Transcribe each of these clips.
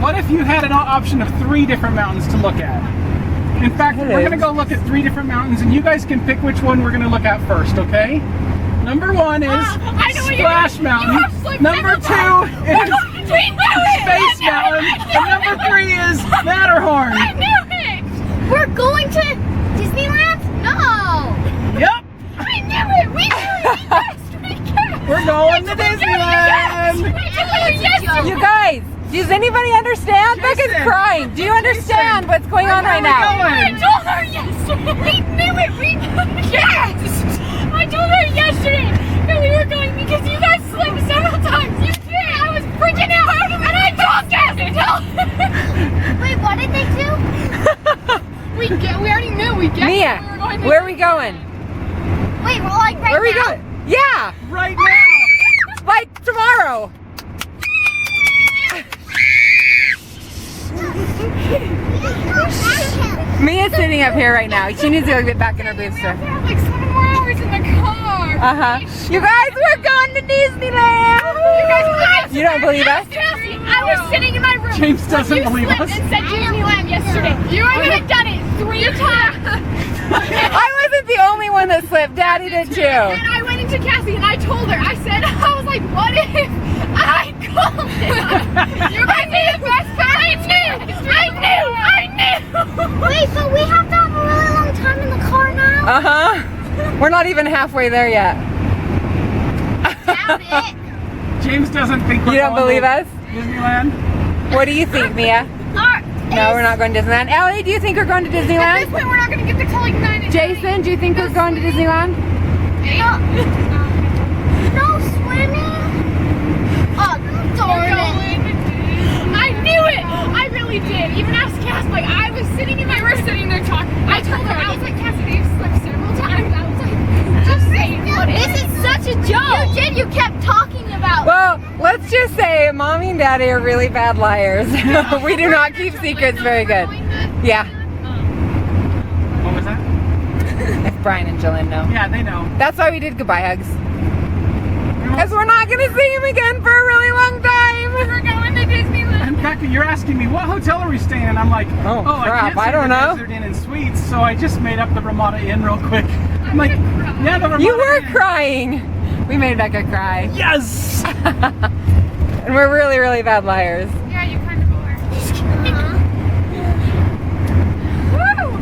what if you had an option of 3 different mountains to look at? In fact, we're going to go look at 3 different mountains, and you guys can pick which one we're going to look at first, okay? Number 1 is Splash Mountain. Number 2 is Space Mountain. And number 3 is Matterhorn. I knew it! We're going to Disneyland? No! Yep! I knew it! We knew it! We're going to Disneyland! You guys, does anybody understand? Becca's crying. Do you understand what's going on right now? I told her yesterday. We knew it. Yes. I told her yesterday that we were going because you guys slipped several times. You did. I was freaking out, and I told Cassie. Wait, what did they do? we already knew. Mia, where are we going? Wait, we're like right now. Where are we going? Yeah, Right now! like tomorrow. Mia's sitting up here right now. She needs to go get back in her booster. We have like 7 more hours in the car. You guys, we're going to Disneyland. You don't believe us? I was sitting in my room. James doesn't believe us. And said Disneyland yesterday. You had done it 3 times. I wasn't the only one that slipped. Daddy did too. And I went into Cassie and I told her. I was like, what if I called it? You guys made the best part. I knew. Wait, but we have to have a really long time in the car now? We're not even halfway there yet. Doubt it. James doesn't think we're You don't going believe to us? Disneyland? What do you think, Mia? No, we're not going to Disneyland. Ellie, do you think we're going to At this Disneyland? point, we're not going to get there till like 9 at Jason, do you think we're going to Disneyland? No swimming? Oh, darn it. I knew it. I really did. Even asked Cass, like, I was sitting in my room sitting there talking. I told her, I was like, Cass, they've slept several times. I was like, just saying. This is such a joke. You did. You kept talking about. Well, let's just say Mommy and Daddy are really bad liars. We do not keep secrets very good. Yeah, What was that? if Brian and Jillian know. Yeah, they know. That's why we did goodbye hugs. Because we're not going to see him again for a really long time. We're going to Disneyland. And Becca, you're asking me, what hotel are we staying in? I'm like, Oh, I crap, can't I say don't the know. Desert Inn and Suites, so I just made up the Ramada Inn real quick. I'm like, yeah, the Ramada You were Inn. crying. We made Becca cry. Yes! And we're really, really bad liars. Yeah, you kind of are. Woo!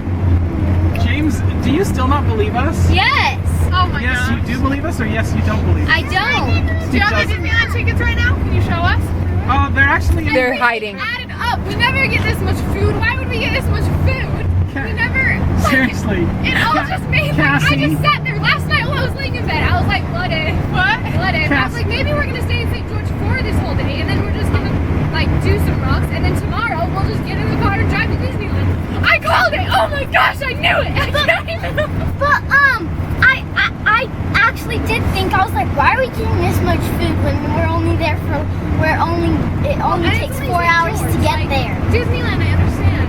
James, do you still not believe us? Yes. Oh my Yes, you do believe us, or yes, you don't believe us? I don't. Do you have the Disneyland tickets right now? Can you show us? They're actually in They're hiding. Added up. We never get this much food. Why would we get this much food? We never. Seriously. It all just made. I Cassie. just sat there last night while I was laying in bed. I was like, what if? What? What if? I was like, maybe we're gonna stay in St. George for this whole day, and then we're just gonna like do some rocks, and then tomorrow we'll just get in the car and drive to Disneyland. I called it. Oh my gosh, I knew it. But I actually did think, I was like, why are we getting this much food when we're only there for it only takes 4 hours to get there. Disneyland, I understand.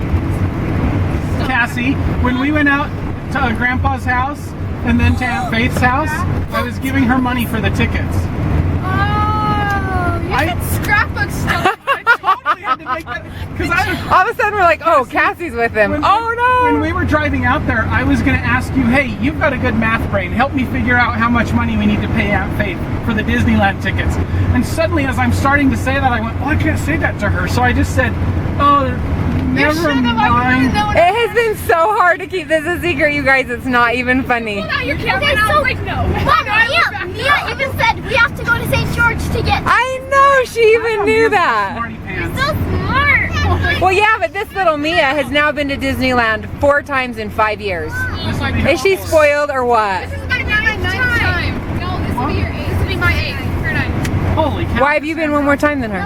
Cassie, when we went out to Grandpa's house and then to Aunt Faith's house, I was giving her money for the tickets. Oh, you did scrapbook stuff. I totally had to make that, because All of a sudden we're like, oh, Cassie's with him. When we Oh were driving out there, I was going to ask you, hey, you've got a good math brain. Help me figure out how much money we need to pay Aunt Faith for the Disneyland tickets. And suddenly, as I'm starting to say that, I went, oh, I can't say that to her. So I just said, oh, never mind. It has been so hard to keep this a secret, you guys. It's not even funny. Now you're careful. I was like, no. Mia even said we have to go to St. George to get. I know, she even knew that. Smarty pants. So smart. Well, yeah, but this little Mia has now been to Disneyland 4 times in 5 years. Is she spoiled or what? This is my ninth time. No, this will be your 8th. This will be my 8th. Her 9th. Holy cow. Why have you been one more time than her?